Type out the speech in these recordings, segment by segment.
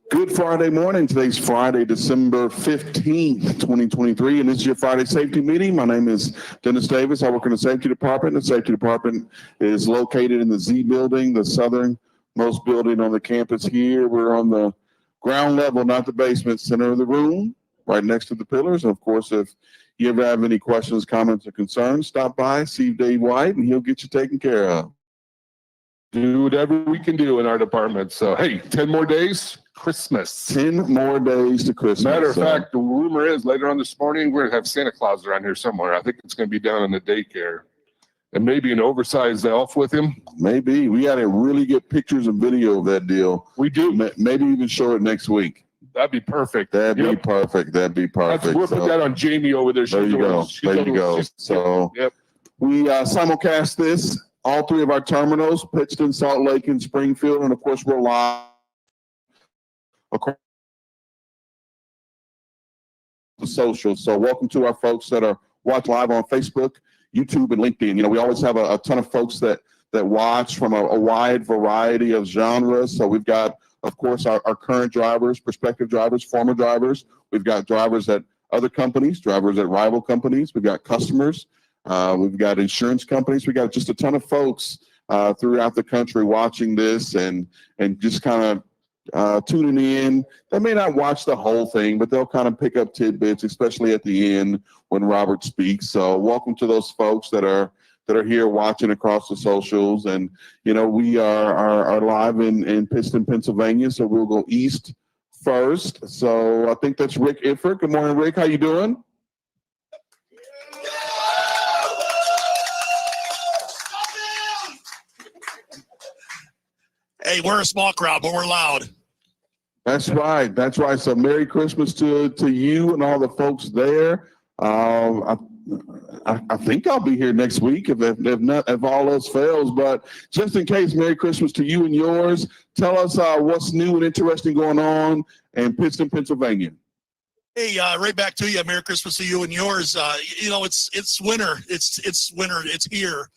Good Friday morning. Today's Friday, December 15th, 2023, and this is your Friday safety meeting. My name is Dennis Davis. I work in the safety department. The safety department is located in the Z building, the southernmost building on the campus here. We're on the ground level, not the basement, center of the room, right next to the pillars. And of course, if you ever have any questions, comments, or concerns, stop by, see Dave White, and he'll get you taken care of. Do whatever we can do in our department. So, hey, 10 more days, Christmas. 10 more days to Christmas. Matter of fact, the rumor is later on this morning, we're going to have Santa Claus around here somewhere. I think it's going to be down in the daycare. And maybe an oversized elf with him. Maybe. We got to really get pictures and video of that deal. We do. Maybe even show it next week. That'd be perfect. That'd be perfect. We'll put that on Jamie over there. There you go. So we simulcast this. All three of our terminals, Pittston, Salt Lake, and Springfield. And of course, we're live across the socials. So welcome to our folks that are watching live on Facebook, YouTube, and LinkedIn. You know, we always have a ton of folks that watch from a wide variety of genres. So we've got, of course, our current drivers, prospective drivers, former drivers. We've got drivers at other companies, drivers at rival companies. We've got customers. We've got insurance companies. We got just a ton of folks throughout the country watching this and just kind of tuning in. They may not watch the whole thing, but they'll kind of pick up tidbits, especially at the end when Robert speaks. So welcome to those folks that are here watching across the socials. And you know, we are live in Pittston, Pennsylvania. So we'll go east first. So I think that's Rick Iffert. Good morning, Rick. How you doing? Hey, we're a small crowd, but we're loud. That's right. That's right. So Merry Christmas to you and all the folks there. I think I'll be here next week if all else fails. But just in case, Merry Christmas to you and yours. Tell us what's new and interesting going on in Pittston, Pennsylvania. Hey, right back to you. Merry Christmas to you and yours. You know, it's winter. It's winter. It's here.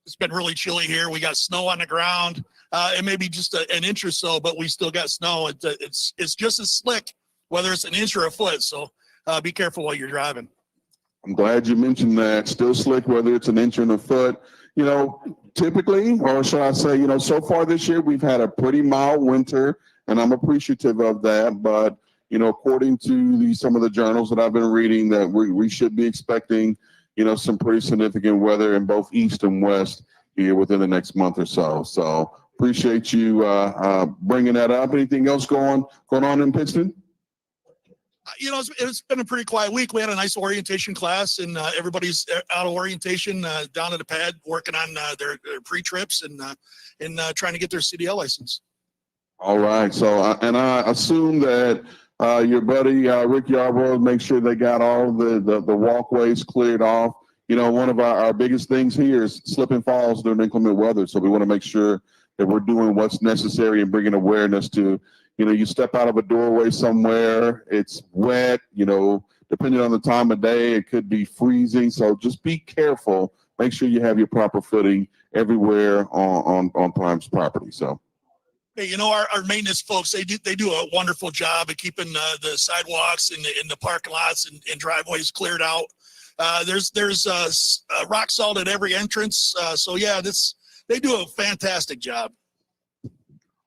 It's been really chilly here. We got snow on the ground. It may be just an inch or so, but we still got snow. It's just as slick, whether it's an inch or a foot. So be careful while you're driving. I'm glad you mentioned that. Still slick, whether it's an inch or a foot. You know, typically, or should I say, you know, so far this year, we've had a pretty mild winter, and I'm appreciative of that. But, you know, according to some of the journals that I've been reading, that we should be expecting, you know, some pretty significant weather in both east and west here within the next month or so. So appreciate you bringing that up. Anything else going on in Pittston? You know, it's been a pretty quiet week. We had a nice orientation class, and everybody's out of orientation down at the pad working on their pre-trips and trying to get their CDL license. All right. So, I assume that your buddy Rick Yarborough make sure they got all the walkways cleared off. You know, one of our biggest things here is slip and falls during inclement weather. So we want to make sure that we're doing what's necessary and bringing awareness to, you know, you step out of a doorway somewhere, it's wet, you know, depending on the time of day, it could be freezing. So just be careful. Make sure you have your proper footing everywhere on Prime's property. So. Hey, you know, our maintenance folks, they do a wonderful job of keeping the sidewalks and the parking lots and driveways cleared out. There's rock salt at every entrance. So yeah, they do a fantastic job.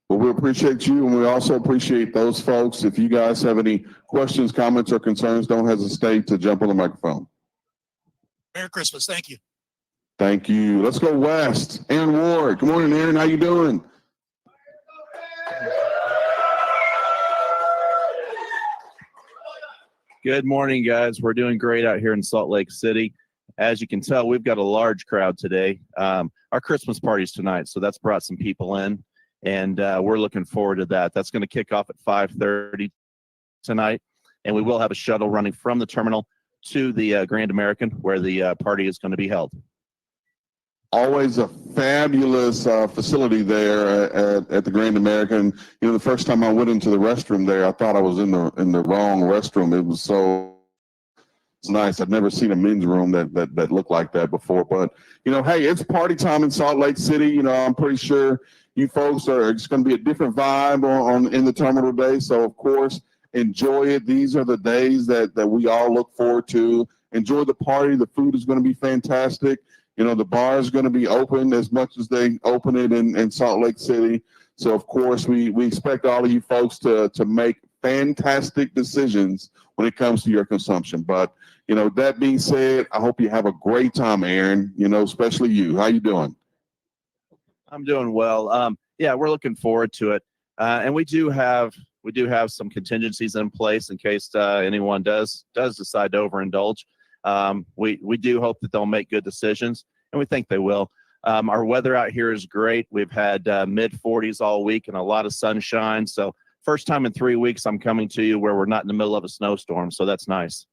Well, we appreciate you, and we also appreciate those folks. If you guys have any questions, comments, or concerns, don't hesitate to jump on the microphone. Merry Christmas. Thank you. Thank you. Let's go west. Aaron Ward. Good morning, Aaron. How you doing? Good morning, guys. We're doing great out here in Salt Lake City. As you can tell, we've got a large crowd today. Our Christmas party's tonight, so that's brought some people in, and we're looking forward to that. That's going to kick off at 5:30 tonight, and we will have a shuttle running from the terminal to the Grand American, where the party is going to be held. Always a fabulous facility there at the Grand American. You know, the first time I went into the restroom there, I thought I was in the wrong restroom. It was so It's nice. I've never seen a men's room that looked like that before. But, hey, it's party time in Salt Lake City. I'm pretty sure you folks it's going to be a different vibe on in the terminal day. So, of course, enjoy it. These are the days that we all look forward to. Enjoy the party. The food is going to be fantastic. The bar is going to be open as much as they open it in Salt Lake City. So, of course, we expect all of you folks to make fantastic decisions when it comes to your consumption. But, that being said, I hope you have a great time, Aaron, especially you. How you doing? I'm doing well. Yeah, we're looking forward to it. And we do have some contingencies in place in case anyone does decide to overindulge. We do hope that they'll make good decisions, and we think they will. Our weather out here is great. We've had mid 40s all week and a lot of sunshine. So first time in 3 weeks I'm coming to you where we're not in the middle of a snowstorm. So that's nice.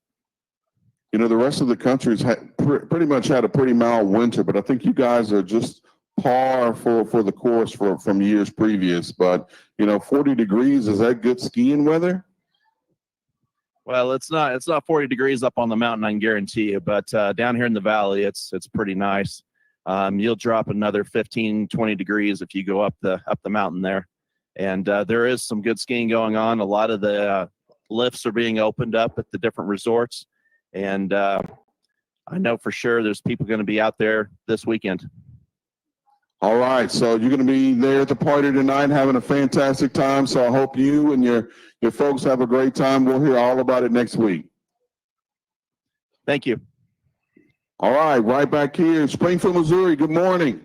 The rest of the country's pretty much had a pretty mild winter, but I think you guys are just par for the course from years previous. But 40 degrees, is that good skiing weather? Well, it's not 40 degrees up on the mountain, I can guarantee you, but down here in the valley it's pretty nice. You'll drop another 15, 20 degrees if you go up the mountain there. And there is some good skiing going on. A lot of the lifts are being opened up at the different resorts. And I know for sure there's people going to be out there this weekend. All right, so you're going to be there at the party tonight, having a fantastic time. So I hope you and your folks have a great time. We'll hear all about it next week. Thank you. All right back here in Springfield, Missouri. Good morning.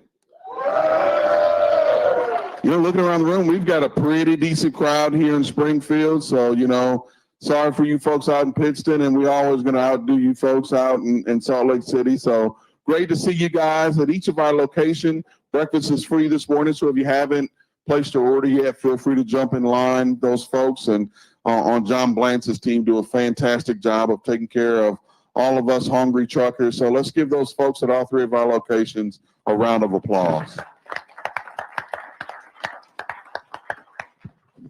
Looking around the room, we've got a pretty decent crowd here in Springfield. So, sorry for you folks out in Pittston, and we're always going to outdo you folks out in Salt Lake City. So great to see you guys at each of our locations. Breakfast is free this morning, so if you haven't placed your order yet, feel free to jump in line. Those folks and on John Blance's team do a fantastic job of taking care of all of us hungry truckers. So let's give those folks at all three of our locations a round of applause.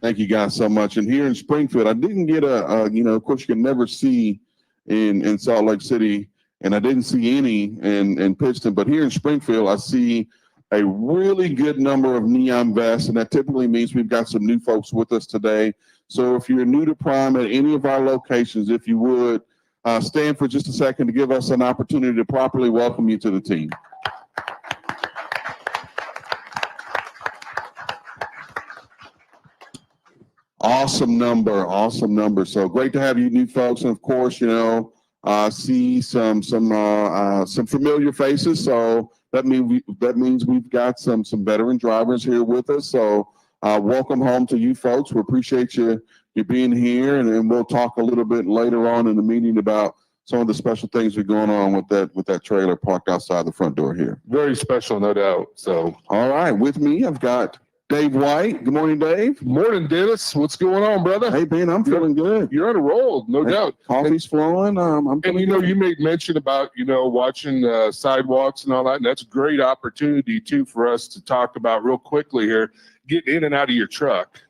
Thank you guys so much. And here in Springfield, I didn't get of course you can never see in Salt Lake City, and I didn't see any in Pittston, but here in Springfield, I see a really good number of neon vests, and that typically means we've got some new folks with us today. So if you're new to Prime at any of our locations, if you would, stand for just a second to give us an opportunity to properly welcome you to the team. Awesome number. So great to have you new folks, and of course, see some familiar faces. So that means we've got some veteran drivers here with us. So welcome home to you folks. We appreciate you being here, and then we'll talk a little bit later on in the meeting about some of the special things that are going on with that trailer parked outside the front door here. Very special, no doubt. So, all right, with me I've got Dave White. Good morning, Dave. Morning, Dennis. What's going on, brother? Hey, Ben, I'm feeling good. You're on a roll, no doubt. Coffee's flowing. You made mention about, watching sidewalks and all that. And that's a great opportunity, too, for us to talk about real quickly here. Get in and out of your truck.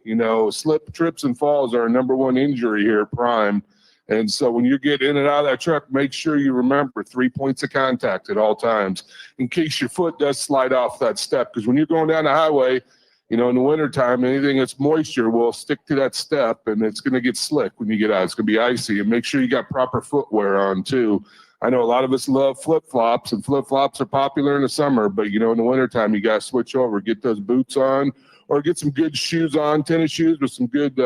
Slip, trips, and falls are our number one injury here at Prime. And so when you get in and out of that truck, make sure you remember 3 points of contact at all times in case your foot does slide off that step. Because when you're going down the highway, in the wintertime, anything that's moisture will stick to that step, and it's going to get slick when you get out. It's going to be icy, and make sure you got proper footwear on, too. I know a lot of us love flip-flops, and flip-flops are popular in the summer, but, in the wintertime, you got to switch over, get those boots on, or get some good shoes on, tennis shoes with some good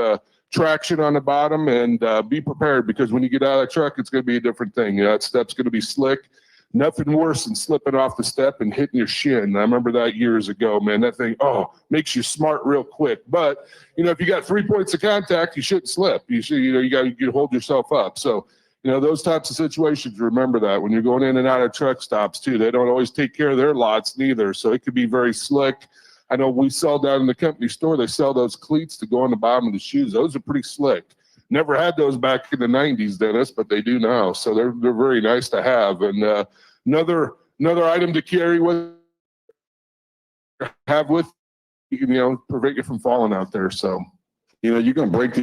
traction on the bottom, and be prepared, because when you get out of the truck, it's going to be a different thing. That step's going to be slick. Nothing worse than slipping off the step and hitting your shin. I remember that years ago, man. That thing, makes you smart real quick. But, if you got 3 points of contact, you shouldn't slip. You should, you got to hold yourself up. So, those types of situations, remember that when you're going in and out of truck stops, too. They don't always take care of their lots, neither. So it could be very slick. I know we sell down in the company store, they sell those cleats to go on the bottom of the shoes. Those are pretty slick. Never had those back in the 90s, Dennis, but they do now. So they're very nice to have. And another item to carry with prevent you from falling out there. So you're gonna break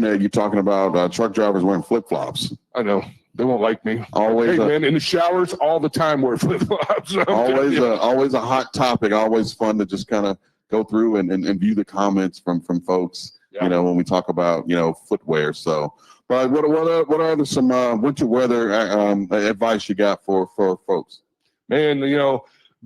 Meg, you're talking about truck drivers wearing flip flops. I know they won't like me. Always, Hey man, in the showers all the time wear flip flops. always a hot topic. Always fun to just kind of go through and view the comments from folks. Yeah. You know, when we talk about footwear. So, but what are some winter weather advice you got for folks? Man,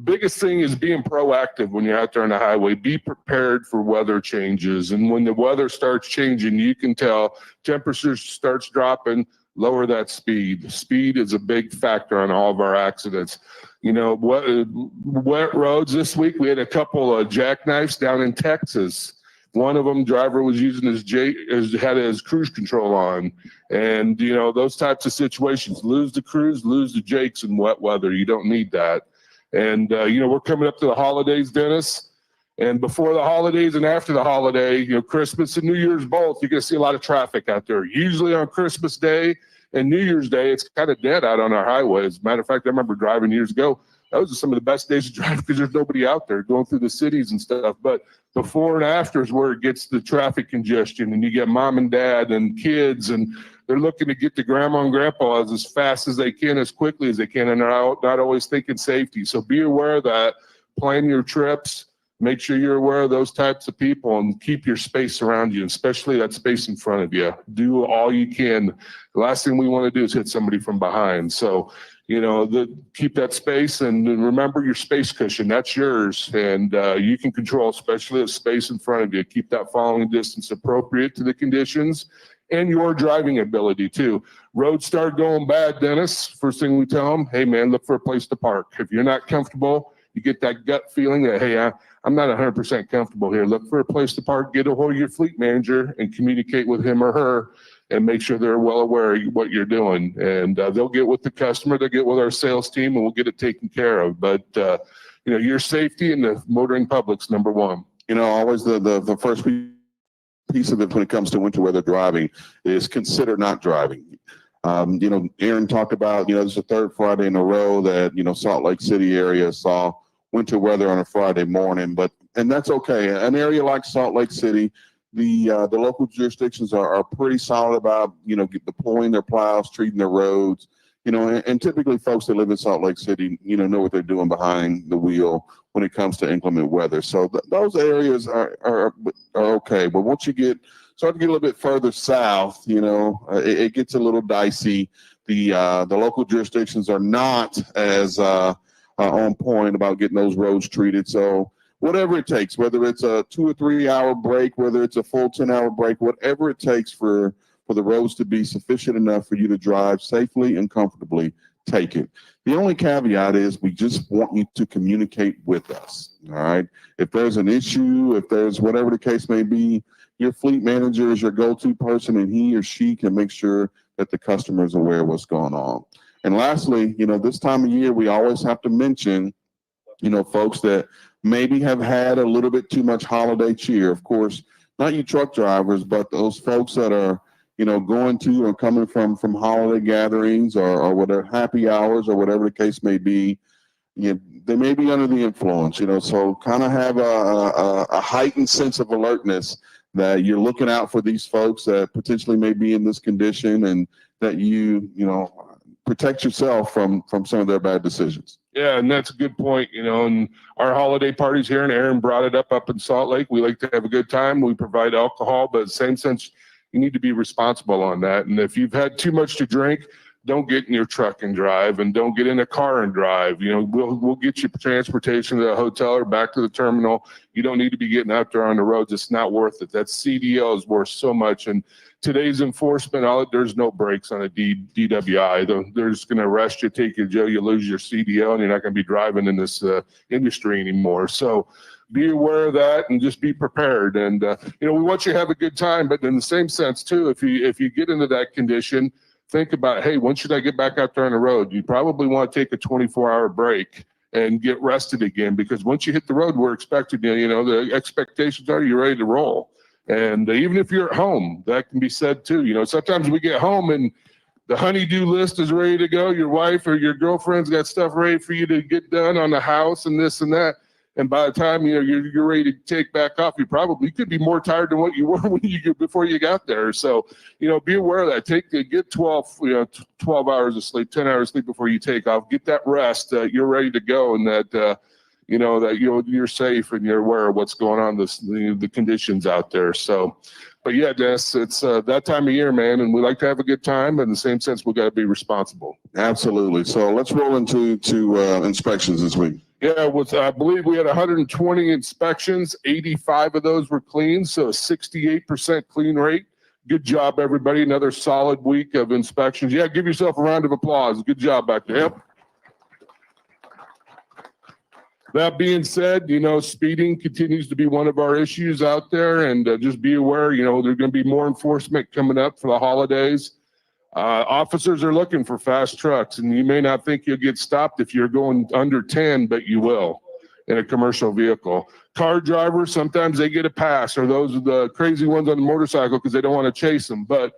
biggest thing is being proactive when you're out there on the highway. Be prepared for weather changes. And when the weather starts changing, you can tell temperature starts dropping, lower that speed. Speed is a big factor on all of our accidents. Wet roads this week, we had a couple of jackknifes down in Texas. One of them, driver was using had his cruise control on. And, those types of situations, lose the cruise, lose the jakes in wet weather. You don't need that. And, we're coming up to the holidays, Dennis. And before the holidays and after the holiday, Christmas and New Year's both, you're going to see a lot of traffic out there. Usually on Christmas Day and New Year's Day, it's kind of dead out on our highways. As a matter of fact, I remember driving years ago. Those are some of the best days to drive because there's nobody out there going through the cities and stuff. But before and after is where it gets the traffic congestion, and you get mom and dad and kids, and they're looking to get to grandma and grandpa as fast as they can, as quickly as they can, and they're not always thinking safety. So be aware of that. Plan your trips. Make sure you're aware of those types of people and keep your space around you, especially that space in front of you. Do all you can. The last thing we want to do is hit somebody from behind. So, keep that space, and remember your space cushion. That's yours, and you can control, especially the space in front of you. Keep that following distance appropriate to the conditions and your driving ability too. Roads start going bad, Dennis. First thing we tell them, hey man, look for a place to park. If you're not comfortable, you get that gut feeling that, hey, I'm not 100% comfortable here. Look for a place to park, get a hold of your fleet manager and communicate with him or her and make sure they're well aware of what you're doing. And they'll get with the customer, they'll get with our sales team, and we'll get it taken care of. But, your safety and the motoring public's number one. Always the first piece of it when it comes to winter weather driving is consider not driving. Aaron talked about, this is the third Friday in a row that, Salt Lake City area saw winter weather on a Friday morning, and that's okay. An area like Salt Lake City, the local jurisdictions are pretty solid about, deploying their plows, treating their roads, and typically folks that live in Salt Lake City, know what they're doing behind the wheel when it comes to inclement weather. So those areas are okay. But once you start to get a little bit further south, it gets a little dicey. The local jurisdictions are not as on point about getting those roads treated. So whatever it takes, whether it's a 2 or 3 hour break, whether it's a full 10-hour break, whatever it takes for the roads to be sufficient enough for you to drive safely and comfortably, take it. The only caveat is we just want you to communicate with us. All right. If there's an issue, if there's whatever the case may be, your fleet manager is your go-to person, and he or she can make sure that the customer is aware of what's going on. And lastly, this time of year, we always have to mention, folks that maybe have had a little bit too much holiday cheer. Of course, not you truck drivers, but those folks that are, going to or coming from holiday gatherings or whatever, happy hours or whatever the case may be. They may be under the influence, so kind of have a heightened sense of alertness that you're looking out for these folks that potentially may be in this condition, and that you protect yourself from some of their bad decisions. Yeah, and that's a good point. And our holiday parties here, and Aaron brought it up in Salt Lake. We like to have a good time. We provide alcohol, but same sense, you need to be responsible on that. And if you've had too much to drink, don't get in your truck and drive, and don't get in a car and drive. We'll get you transportation to the hotel or back to the terminal. You don't need to be getting out there on the roads. It's not worth it. That CDL is worth so much. And today's enforcement, there's no brakes on a DWI. They're just going to arrest you, take you to jail, you lose your CDL, and you're not going to be driving in this industry anymore. So be aware of that and just be prepared. And, we want you to have a good time, but in the same sense too, if you get into that condition, think about, hey, when should I get back out there on the road? You probably want to take a 24-hour break and get rested again, because once you hit the road, we're expecting you, the expectations are you're ready to roll. And even if you're at home, that can be said too. Sometimes we get home and the honey-do list is ready to go. Your wife or your girlfriend's got stuff ready for you to get done on the house and this and that. And by the time you're ready to take back off, you could be more tired than what you were before you got there. So be aware of that. Get 12 hours of sleep, 10 hours of sleep before you take off. Get that rest. You're ready to go, and that you're safe and you're aware of what's going on, the conditions out there. So, but yeah, Dennis, it's that time of year, man, and we like to have a good time. But in the same sense, we got to be responsible. Absolutely. So let's roll into inspections this week. Yeah, I believe we had 120 inspections. 85 of those were clean, so a 68% clean rate. Good job, everybody. Another solid week of inspections. Yeah, give yourself a round of applause. Good job back there. Yep. That being said, speeding continues to be one of our issues out there, and just be aware, there's going to be more enforcement coming up for the holidays. Officers are looking for fast trucks, and you may not think you'll get stopped if you're going under 10, but you will in a commercial vehicle. Car drivers, sometimes they get a pass, or those are the crazy ones on the motorcycle because they don't want to chase them. But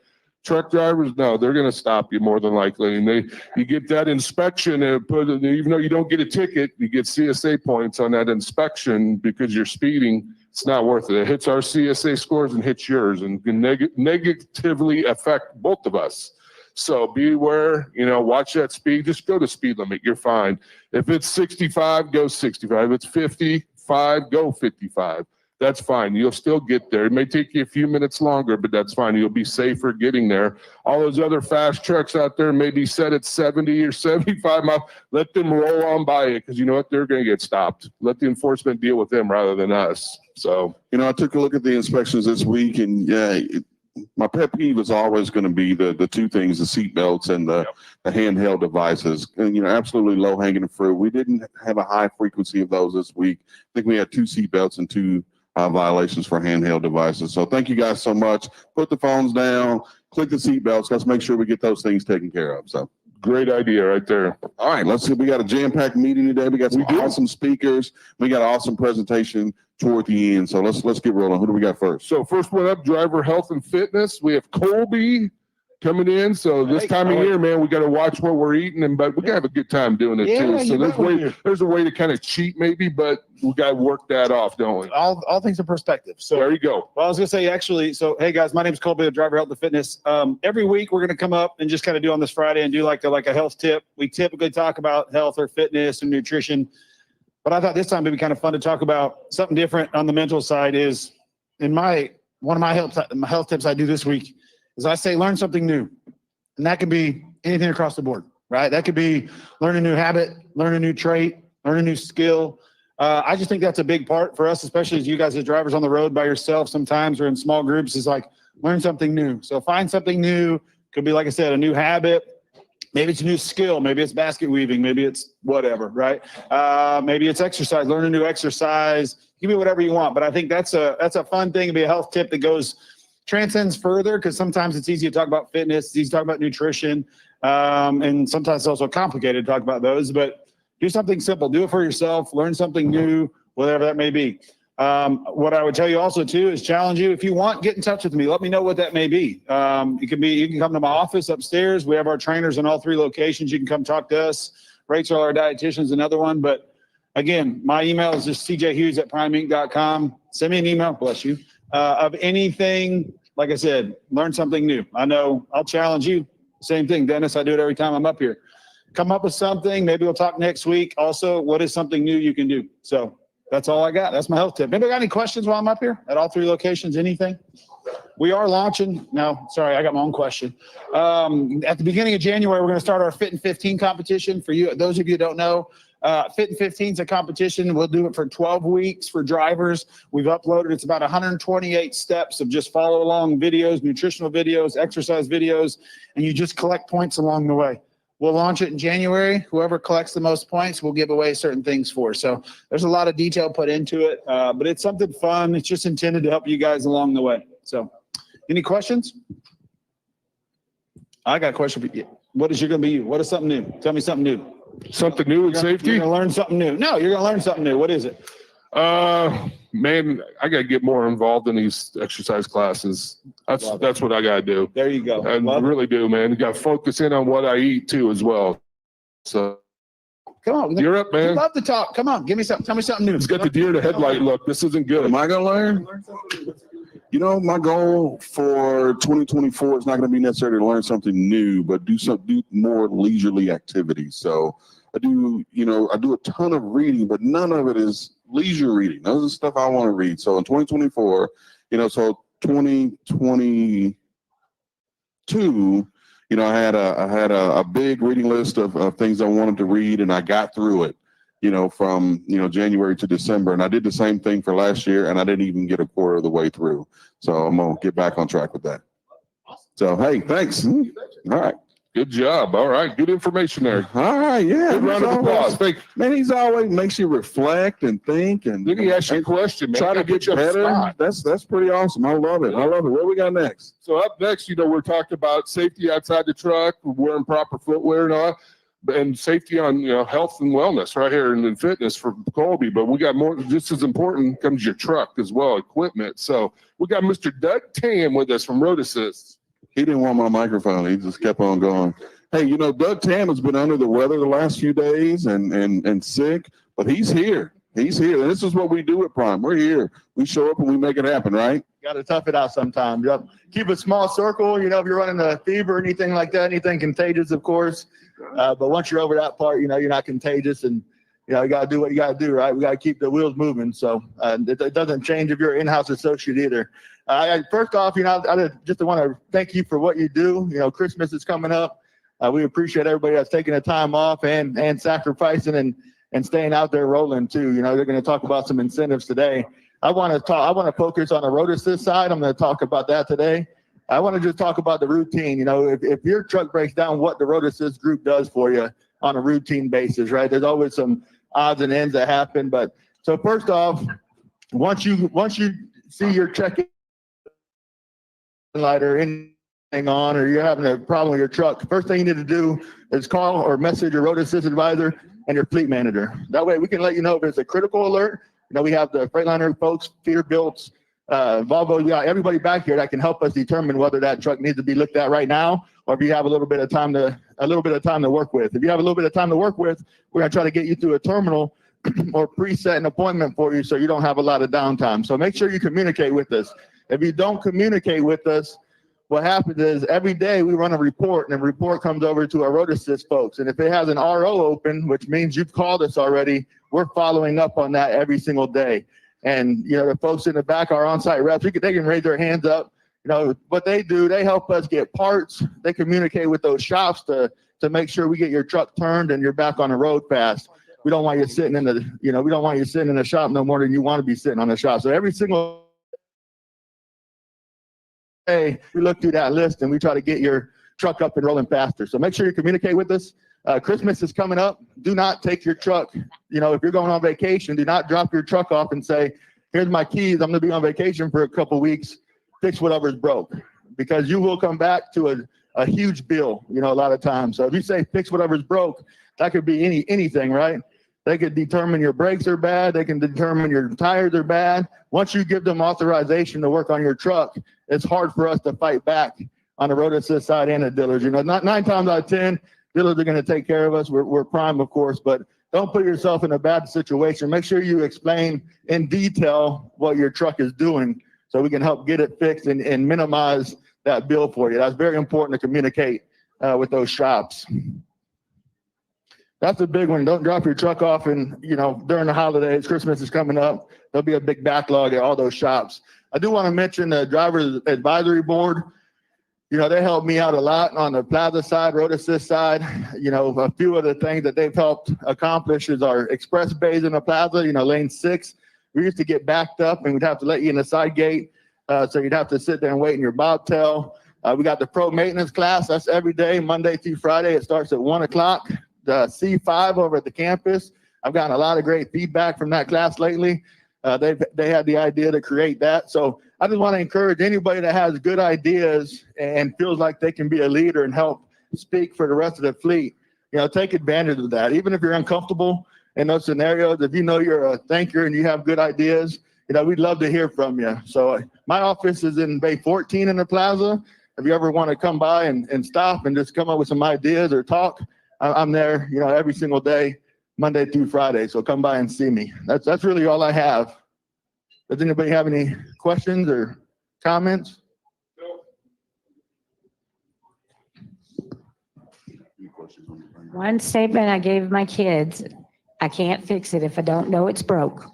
truck drivers, no, they're going to stop you more than likely. And you get that inspection, and even though you don't get a ticket, you get CSA points on that inspection because you're speeding. It's not worth it. It hits our CSA scores and hits yours, and can negatively affect both of us. So be aware, watch that speed. Just go to speed limit. You're fine. If it's 65, go 65. If it's 55, go 55. That's fine. You'll still get there. It may take you a few minutes longer, but that's fine. You'll be safer getting there. All those other fast trucks out there may be set at 70 or 75 miles. Let them roll on by it, because you know what? They're going to get stopped. Let the enforcement deal with them rather than us. So, I took a look at the inspections this week, and my pet peeve is always going to be the two things: the seat belts and the handheld devices. And absolutely low hanging fruit. We didn't have a high frequency of those this week. I think we had 2 seat belts and 2 violations for handheld devices. So thank you guys so much. Put the phones down, click the seat belts. Let's make sure we get those things taken care of. So great idea right there. all right, let's see. We got a jam-packed meeting today. We got some awesome speakers. We got an awesome presentation toward the end. So let's get rolling. Who do we got first? So first one up, driver health and fitness. We have Colby coming in. So this time of year, man, we got to watch what we're eating, but we got to have a good time doing it too. So there's a way to kind of cheat maybe, but we got to work that off, don't we? All things in perspective. So there you go. Well, I was gonna say actually. So hey guys, my name is Colby, the driver health and fitness. Every week we're gonna come up and just kind of do on this Friday and do like a health tip. We typically talk about health or fitness and nutrition, but I thought this time it'd be kind of fun to talk about something different on the mental side. Is one of my health tips I do this week is I say learn something new, and that could be anything across the board, right? That could be learn a new habit, learn a new trait, learn a new skill. I just think that's a big part for us, especially as you guys as drivers on the road by yourself sometimes or in small groups, is like learn something new. So find something new. Could be, like I said, a new habit. Maybe it's a new skill. Maybe it's basket weaving. Maybe it's whatever, right? Maybe it's exercise. Learn a new exercise. Give me whatever you want. But I think that's a fun thing to be a health tip that transcends further, because sometimes it's easy to talk about fitness. It's easy to talk about nutrition. And sometimes it's also complicated to talk about those. But do something simple. Do it for yourself. Learn something new, whatever that may be. What I would tell you also too is challenge you. If you want, get in touch with me. Let me know what that may be. You can come to my office upstairs. We have our trainers in all 3 locations. You can come talk to us. Rachel, our dietitian, is another one. But again, my email is just cjhughes@primeinc.com. Send me an email, bless you, of anything. Like I said, learn something new. I know I'll challenge you. Same thing, Dennis. I do it every time I'm up here. Come up with something. Maybe we'll talk next week. Also, what is something new you can do? So that's all I got. That's my health tip. Anybody got any questions while I'm up here at all 3 locations? Anything? We are launching. No, sorry, I got my own question. At the beginning of January, we're going to start our Fit in 15 competition. For you, those of you who don't know, Fit in 15 is a competition. We'll do it for 12 weeks for drivers. We've uploaded, it's about 128 steps of just follow along videos, nutritional videos, exercise videos, and you just collect points along the way. We'll launch it in January. Whoever collects the most points, we'll give away certain things for. So there's a lot of detail put into it, but it's something fun. It's just intended to help you guys along the way. So any questions? I got a question for you. What is going to be you? What is something new? Tell me something new. Something new in safety? You're going to learn something new. No, you're going to learn something new. What is it? Man, I got to get more involved in these exercise classes. That's what I got to do. There you go. I really do, man. You got to focus in on what I eat too as well. So Come on. You're up, You man. love to talk. Come on. Give me something. Tell me something new. It's got the deer in the headlight look. This isn't good. Am I gonna learn? You know, my goal for 2024 is not going to be necessarily to learn something new, but do more leisurely activities. So I do a ton of reading, but none of it is leisure reading. Those are stuff I want to read. So in 2024, so 2022, I had a big reading list of things I wanted to read, and I got through it. From January to December, and I did the same thing for last year, and I didn't even get a quarter of the way through. So I'm gonna get back on track with that. So hey, thanks. All right, Good job. All right. Good information there. all right, yeah. Good round of applause. Thank you. Man, he's always makes you reflect and think and Then he asked you a question, man. try to Gotta get put you on the better. spot. That's pretty awesome. I love it. What we got next? So up next, we're talking about safety outside the truck, wearing proper footwear and all, and safety on health and wellness right here and fitness for Colby. But we got more, just as important comes your truck as well, equipment. So we got Mr. Doug Tam with us from Road Assist. He didn't want my microphone. He just kept on going. Hey, Doug Tam has been under the weather the last few days and sick, but he's here. He's here. And this is what we do at Prime. We're here. We show up and we make it happen, right? Got to tough it out sometimes. Yep. Keep a small circle, if you're running a fever or anything like that, anything contagious, of course. But once you're over that part, you're not contagious, and you got to do what you got to do, right? We got to keep the wheels moving. So it doesn't change if you're an in-house associate either. First off, I just want to thank you for what you do. Christmas is coming up. We appreciate everybody that's taking the time off and sacrificing and staying out there rolling too. They're going to talk about some incentives today. I want to focus on the Road Assist side. I'm going to talk about that today. I want to just talk about the routine. If your truck breaks down, what the Road Assist group does for you on a routine basis, right? There's always some odds and ends that happen. But so first off, once you see your check-in light or anything on, or you're having a problem with your truck, first thing you need to do is call or message your Road Assist advisor and your fleet manager. That way we can let you know if it's a critical alert. We have the Freightliner folks, Peterbilt's, Volvo, we got everybody back here that can help us determine whether that truck needs to be looked at right now, or if you have a little bit of time to work with. If you have a little bit of time to work with, we're gonna try to get you to a terminal or preset an appointment for you so you don't have a lot of downtime. So make sure you communicate with us. If you don't communicate with us, what happens is every day we run a report, and the report comes over to our Road Assist folks. And if it has an RO open, which means you've called us already, we're following up on that every single day. And the folks in the back, our on-site reps, they can raise their hands up. What they do, they help us get parts. They communicate with those shops to make sure we get your truck turned and you're back on the road fast. We don't want you sitting in the shop no more than you want to be sitting on the shop. So every single day we look through that list and we try to get your truck up and rolling faster. So make sure you communicate with us. Christmas is coming up. Do not take your truck. If you're going on vacation, do not drop your truck off and say, here's my keys. I'm going to be on vacation for a couple weeks. Fix whatever's broke, because you will come back to a huge bill, a lot of times. So if you say fix whatever's broke, that could be anything, right? They could determine your brakes are bad. They can determine your tires are bad. Once you give them authorization to work on your truck, it's hard for us to fight back on the Road Assist side and the dealers. Not 9 times out of 10, dealers are going to take care of us. We're Prime, of course, but don't put yourself in a bad situation. Make sure you explain in detail what your truck is doing so we can help get it fixed and minimize that bill for you. That's very important to communicate with those shops. That's a big one. Don't drop your truck off and, during the holidays. Christmas is coming up. There'll be a big backlog at all those shops. I do want to mention the Driver's Advisory Board. They helped me out a lot on the Plaza side, Road Assist side. A few of the things that they've helped accomplish is our express bays in the Plaza, lane 6. We used to get backed up and we'd have to let you in the side gate. So you'd have to sit there and wait in your bobtail. We got the pro maintenance class. That's every day, Monday through Friday. It starts at 1 o'clock. The C5 over at the campus. I've gotten a lot of great feedback from that class lately. They had the idea to create that. So I just want to encourage anybody that has good ideas and feels like they can be a leader and help speak for the rest of the fleet. Take advantage of that. Even if you're uncomfortable in those scenarios, if you're a thinker and you have good ideas, we'd love to hear from you. So my office is in Bay 14 in the Plaza. If you ever want to come by and stop and just come up with some ideas or talk, I'm there, every single day. Monday through Friday. So come by and see me. That's really all I have. Does anybody have any questions or comments? One statement I gave my kids, I can't fix it if I don't know it's broke.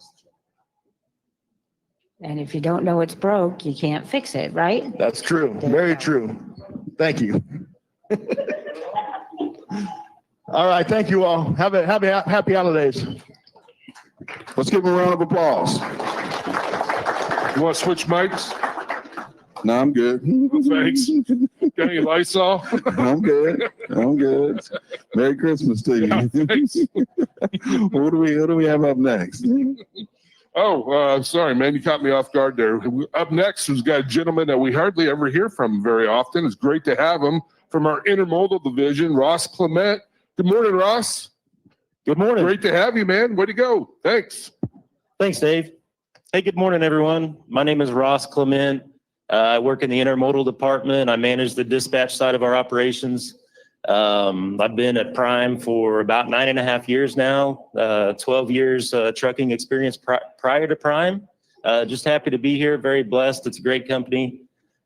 And if you don't know it's broke, you can't fix it, right? That's true. Very true. Thank you. All right. Thank you all. Have a happy holidays. Let's give them a round of applause. You want to switch mics? No, I'm good. Thanks. Got any Lysol? I'm good. I'm good. Merry Christmas to you. Thanks. What do we have up next? Oh, sorry, man. You caught me off guard there. Up next, we've got a gentleman that we hardly ever hear from very often. It's great to have him from our Intermodal division, Ross Clement. Good morning, Ross. Good morning. Great to have you, man. Way to go. Thanks. Thanks, Dave. Hey, good morning, everyone. My name is Ross Clement. I work in the Intermodal department. I manage the dispatch side of our operations. I've been at Prime for about 9.5 years now, 12 years trucking experience prior to Prime. Just happy to be here, very blessed. It's a great company.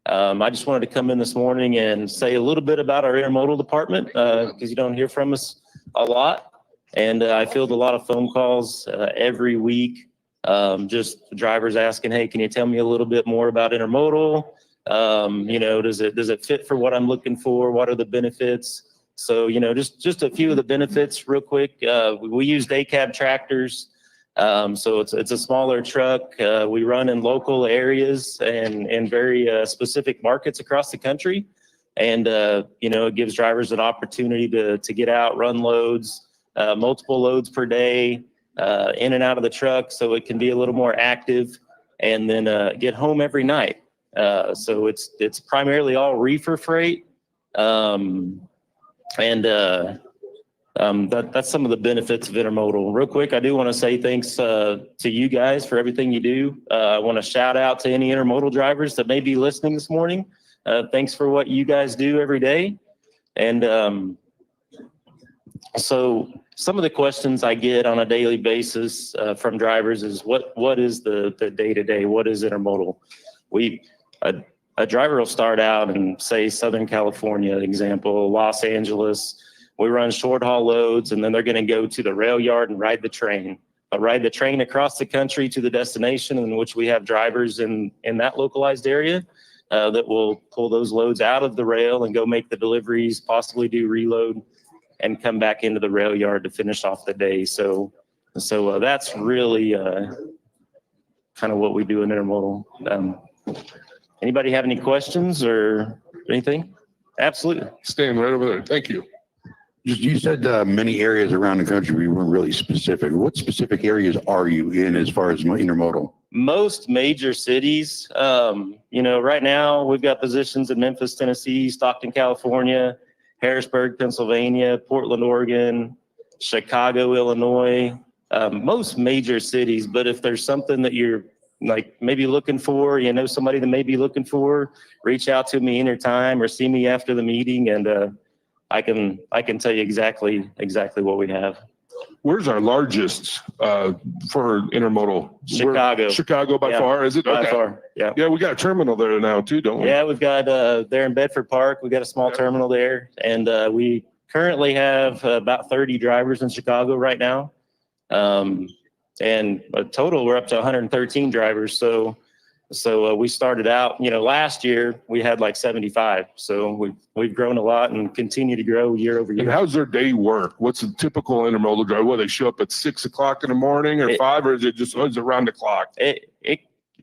I just wanted to come in this morning and say a little bit about our Intermodal department because you don't hear from us a lot. And I field a lot of phone calls every week, just drivers asking, hey, can you tell me a little bit more about Intermodal? Does it fit for what I'm looking for? What are the benefits? So, just a few of the benefits real quick. We use day cab tractors. So it's a smaller truck. We run in local areas and in very specific markets across the country. And, it gives drivers an opportunity to get out, run loads, multiple loads per day, in and out of the truck. So it can be a little more active and then get home every night. So it's primarily all reefer freight. That's some of the benefits of Intermodal. Real quick, I do want to say thanks to you guys for everything you do. I want to shout out to any Intermodal drivers that may be listening this morning. Thanks for what you guys do every day. And so some of the questions I get on a daily basis from drivers is what is the day-to-day? What is Intermodal? A driver will start out in, say, Southern California, example, Los Angeles. We run short haul loads, and then they're going to go to the rail yard and ride the train. Ride the train across the country to the destination in which we have drivers in that localized area that will pull those loads out of the rail and go make the deliveries, possibly do reload, and come back into the rail yard to finish off the day. So that's really kind of what we do in Intermodal. Anybody have any questions or anything? Absolutely. Stand right over there. Thank you. You said many areas around the country. We weren't really specific. What specific areas are you in as far as intermodal? Most major cities. Right now we've got positions in Memphis, Tennessee, Stockton, California, Harrisburg, Pennsylvania, Portland, Oregon, Chicago, Illinois. Most major cities. But if there's something that you're maybe looking for, somebody that may be looking for, reach out to me anytime or see me after the meeting, and I can tell you exactly what we have. Where's our largest for intermodal? Chicago. Chicago by far, is it? By Okay. far, yeah. Yeah, we got a terminal there now too, don't we? Yeah, we've got there in Bedford Park, we got a small terminal there, and we currently have about 30 drivers in Chicago right now. And a total, we're up to 113 drivers. So we started out, last year we had like 75. So we've grown a lot and continue to grow year over year. And how's their day work? What's a typical intermodal driver? Will they show up at 6 o'clock in the morning or 5, or is it around the clock?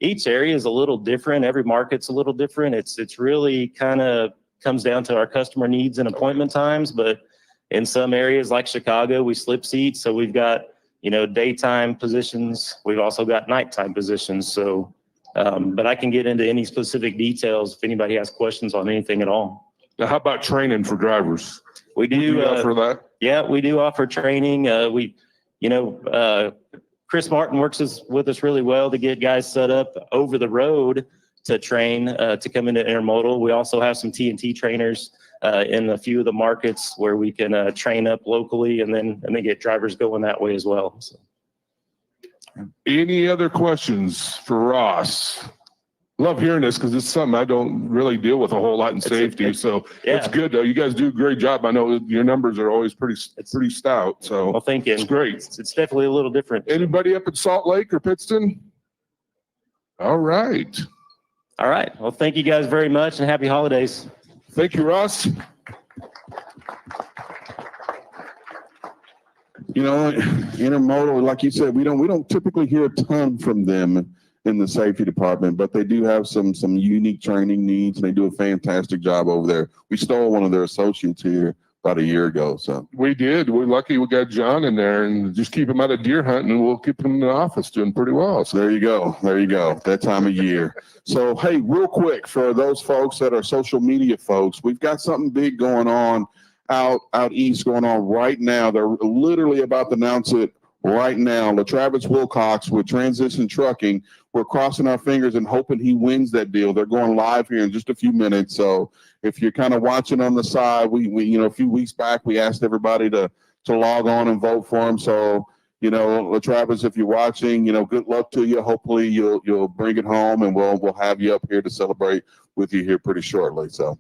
Each area is a little different. Every market's a little different. It's really kind of comes down to our customer needs and appointment times. But in some areas like Chicago, we slip seats. So we've got, daytime positions. We've also got nighttime positions. So, but I can get into any specific details if anybody has questions on anything at all. Now, how about training for drivers? We do offer that. Yeah, we do offer training. Chris Martin works with us really well to get guys set up over the road to train to come into intermodal. We also have some T&T trainers in a few of the markets where we can train up locally and then get drivers going that way as well. So. Any other questions for Ross? Love hearing this because it's something I don't really deal with a whole lot in safety. So it's good though. You guys do a great job. I know your numbers are always pretty stout. So well, thank you. It's great. It's definitely a little different. Anybody up in Salt Lake or Pittston? All right. All right. Well, thank you guys very much and happy holidays. Thank you, Ross. You know, Intermodal, like you said, we don't typically hear a ton from them in the safety department, but they do have some unique training needs, and they do a fantastic job over there. We stole one of their associates here about a year ago. So we did. We're lucky we got John in there, and just keep him out of deer hunting, and we'll keep him in the office doing pretty well. So there you go. There you go. That time of year. So, hey, real quick, for those folks that are social media folks, we've got something big going on out east going on right now. They're literally about to announce it right now. LaTravis Wilcox with Transition Trucking. We're crossing our fingers and hoping he wins that deal. They're going live here in just a few minutes. So if you're kind of watching on the side, we a few weeks back, we asked everybody to log on and vote for him. So, LaTravis, if you're watching, good luck to you. Hopefully you'll bring it home, and we'll have you up here to celebrate with you here pretty shortly. So.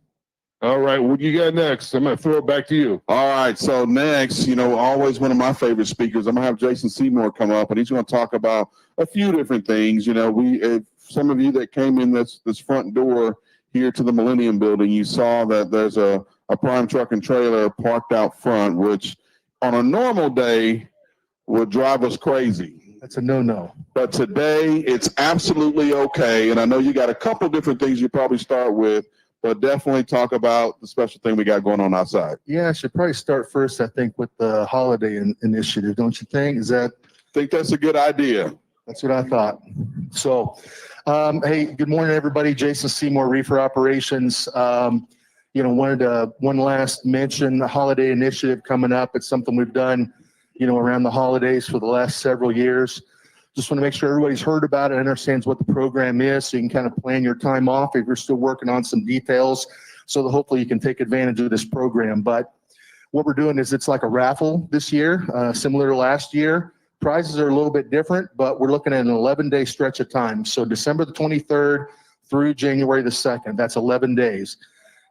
All right, what do you got next? I'm going to throw it back to you. All right, so next, always one of my favorite speakers, I'm going to have Jason Seymour come up, and he's going to talk about a few different things. Some of you that came in this front door here to the Millennium Building, you saw that there's a Prime truck and trailer parked out front, which on a normal day would drive us crazy. That's a no-no. But today, it's absolutely okay, and I know you got a couple different things you probably start with, but definitely talk about the special thing we got going on outside. Yeah, I should probably start first, I think, with the holiday initiative, don't you think? I think that's a good idea. That's what I thought. So, hey, good morning, everybody. Jason Seymour, Reefer Operations. Wanted to one last mention the holiday initiative coming up. It's something we've done, around the holidays for the last several years. Just want to make sure everybody's heard about it and understands what the program is, so you can kind of plan your time off if you're still working on some details, so that hopefully you can take advantage of this program. But what we're doing is it's like a raffle this year, similar to last year. Prizes are a little bit different, but we're looking at an 11-day stretch of time. So December the 23rd through January the 2nd, that's 11 days.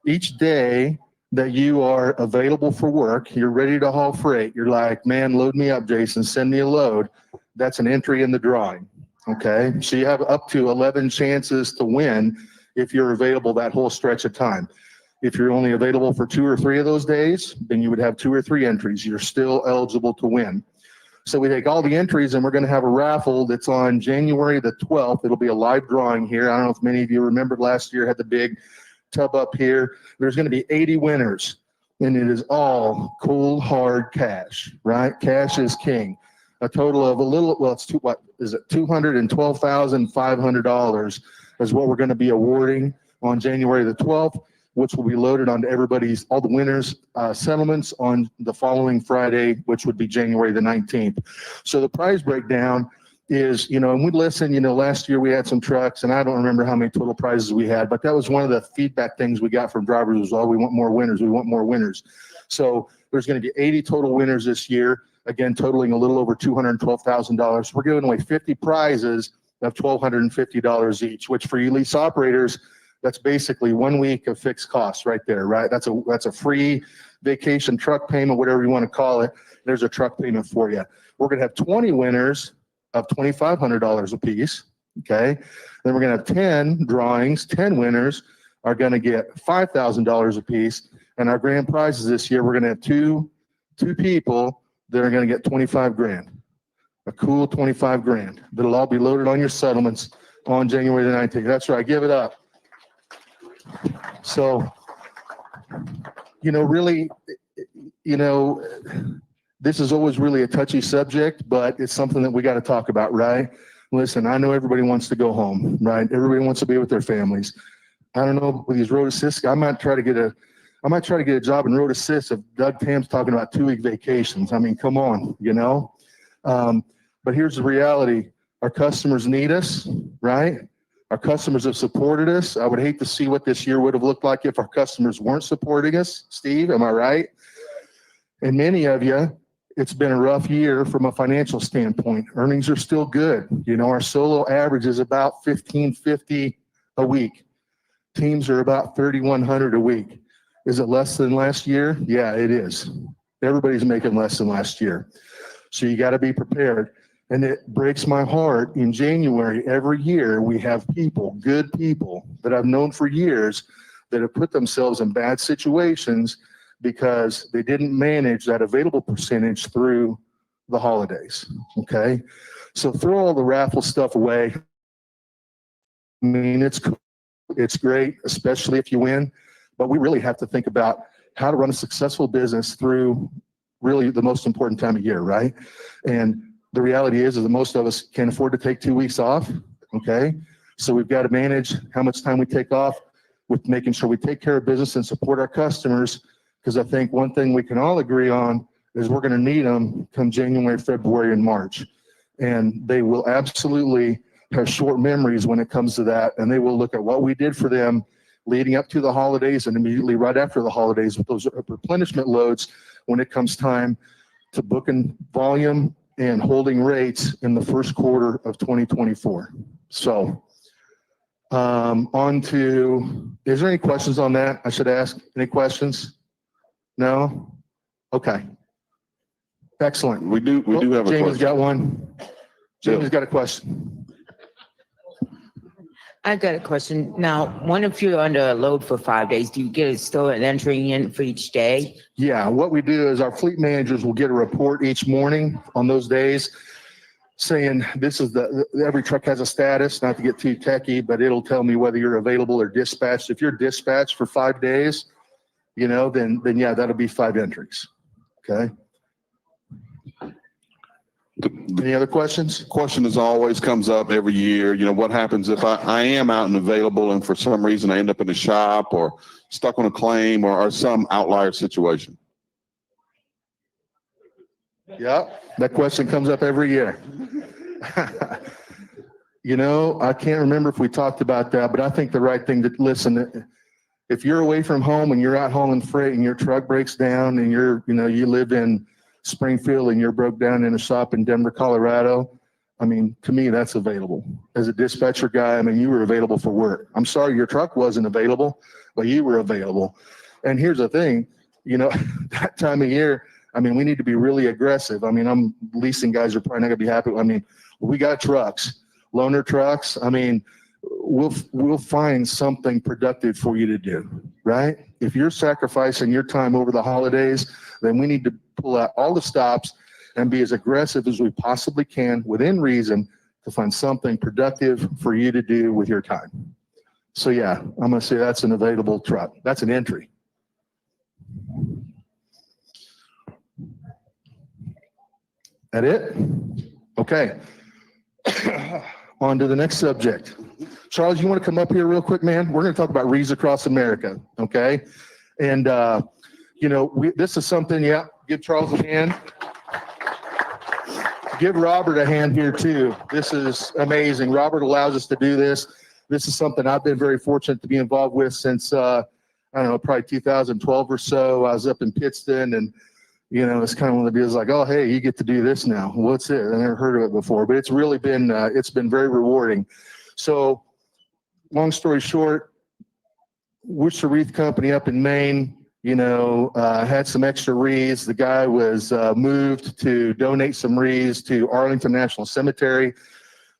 Each day that you are available for work, you're ready to haul freight, you're like, man, load me up, Jason, send me a load. That's an entry in the drawing, okay? So you have up to 11 chances to win if you're available that whole stretch of time. If you're only available for 2 or 3 of those days, then you would have 2 or 3 entries. You're still eligible to win. So we take all the entries, and we're going to have a raffle that's on January the 12th. It'll be a live drawing here. I don't know if many of you remembered last year had the big tub up here. There's going to be 80 winners, and it is all cold, hard cash, right? Cash is king. A total of $212,500 is what we're going to be awarding on January the 12th, which will be loaded onto all the winners' settlements on the following Friday, which would be January the 19th. So the prize breakdown is, and we listened, last year we had some trucks, and I don't remember how many total prizes we had, but that was one of the feedback things we got from drivers was, oh, we want more winners. We want more winners. So there's going to be 80 total winners this year. Again, totaling a little over $212,000. We're giving away 50 prizes of $1,250 each, which for you lease operators, that's basically 1 week of fixed costs right there, right? That's a free vacation truck payment, whatever you want to call it. There's a truck payment for you. We're going to have 20 winners of $2,500 a piece, okay? Then we're going to have 10 drawings. 10 winners are going to get $5,000 a piece. And our grand prizes this year, we're going to have two people that are going to get 25 grand, a cool 25 grand. That'll all be loaded on your settlements on January the 19th. That's right. Give it up. So, really, this is always really a touchy subject, but it's something that we got to talk about, right? Listen, I know everybody wants to go home, right? Everybody wants to be with their families. I don't know with these road assists. I might try to get a job in road assist if Doug Tam's talking about 2-week vacations. I mean, come on, But here's the reality. Our customers need us, right? Our customers have supported us. I would hate to see what this year would have looked like if our customers weren't supporting us. Steve, am I right? And many of you, it's been a rough year from a financial standpoint. Earnings are still good. You know, our solo average is about $1,550 a week. Teams are about 3,100 a week. Is it less than last year? Yeah, it is. Everybody's making less than last year. So you got to be prepared. And it breaks my heart. In January, every year, we have people, good people that I've known for years that have put themselves in bad situations because they didn't manage that available percentage through the holidays. Okay. So throw all the raffle stuff away. I mean, it's great, especially if you win, but we really have to think about how to run a successful business through really the most important time of year, right? And the reality is that most of us can't afford to take 2 weeks off, okay? So we've got to manage how much time we take off with making sure we take care of business and support our customers, because I think one thing we can all agree on is we're going to need them come January, February, and March. And they will absolutely have short memories when it comes to that, and they will look at what we did for them leading up to the holidays and immediately right after the holidays with those replenishment loads when it comes time to booking volume and holding rates in the first quarter of 2024. So on to, is there any questions on that? I should ask, any questions? No? Okay. Excellent. We do have a Jamie's question. got one. Jamie's got a question. I got a question. Now, one if you're under a load for 5 days, do you get still an entry in for each day? Yeah, what we do is our fleet managers will get a report each morning on those days saying this is every truck has a status, not to get too techie, but it'll tell me whether you're available or dispatched. If you're dispatched for 5 days, you know, then yeah, that'll be 5 entries. Okay. Any other questions? Question as always comes up every year. You know, what happens if I am out and available and for some reason I end up in the shop or stuck on a claim or some outlier situation? Yeah, that question comes up every year. You know, I can't remember if we talked about that, but I think the right thing to listen, if you're away from home and you're out hauling freight and your truck breaks down and you live in Springfield and you're broke down in a shop in Denver, Colorado, I mean, to me, that's available. As a dispatcher guy, I mean, you were available for work. I'm sorry your truck wasn't available, but you were available. And here's the thing, you know, that time of year, I mean, we need to be really aggressive. I mean, leasing guys are probably not gonna be happy. I mean, we got trucks, loaner trucks. I mean, we'll find something productive for you to do, right? If you're sacrificing your time over the holidays, then we need to pull out all the stops and be as aggressive as we possibly can within reason to find something productive for you to do with your time. So yeah, I'm gonna say that's an available truck. That's an entry. That it? Okay. On to the next subject. Charles, you want to come up here real quick, man? We're going to talk about Wreaths Across America, okay? And, you know, this is something, yeah, give Charles a hand. Give Robert a hand here, too. This is amazing. Robert allows us to do this. This is something I've been very fortunate to be involved with since, I don't know, probably 2012 or so. I was up in Pittston, and, you know, it's kind of one of the deals like, oh, hey, you get to do this now. What's it? I never heard of it before, but it's really been, it's been very rewarding. So long story short, Worcester Wreath Company up in Maine, you know, had some extra wreaths. The guy was moved to donate some wreaths to Arlington National Cemetery.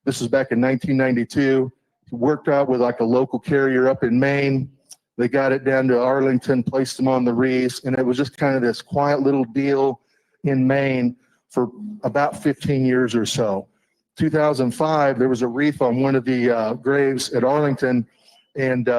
This was back in 1992. He worked out with like a local carrier up in Maine. They got it down to Arlington, placed them on the wreaths, and it was just kind of this quiet little deal in Maine for about 15 years or so. 2005, there was a wreath on one of the graves at Arlington, and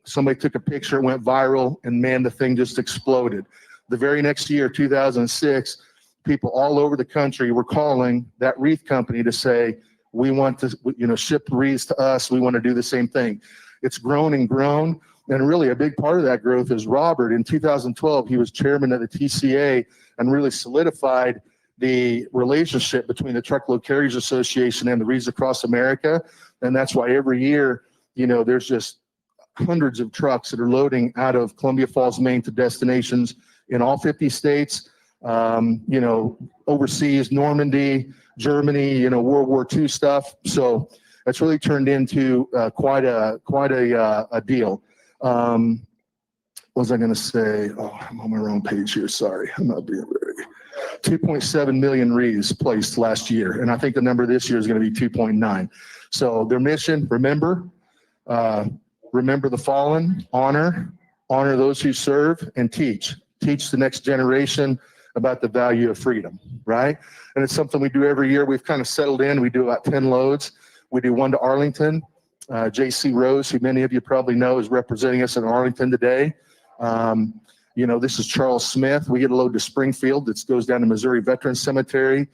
somebody took a picture, it went viral, and man, the thing just exploded. The very next year, 2006, people all over the country were calling that wreath company to say, we want to, you know, ship wreaths to us. We want to do the same thing. It's grown and grown. And really a big part of that growth is Robert. In 2012, he was chairman of the TCA and really solidified the relationship between the Truckload Carriers Association and the Wreaths Across America. And that's why every year, there's just hundreds of trucks that are loading out of Columbia Falls, Maine to destinations in all 50 states, overseas, Normandy, Germany, World War II stuff. So that's really turned into quite a deal. What was I going to say? Oh, I'm on my wrong page here. Sorry, I'm not being very. 2.7 million wreaths placed last year, and I think the number this year is going to be 2.9. So their mission: remember the fallen, honor those who serve, and teach the next generation about the value of freedom. Right, and it's something we do every year. We've kind of settled in. We do about 10 loads. We do one to Arlington. J.C. Rose, who many of you probably know, is representing us in Arlington today. This is Charles Smith. We get a load to Springfield that goes down to Missouri Veterans Cemetery.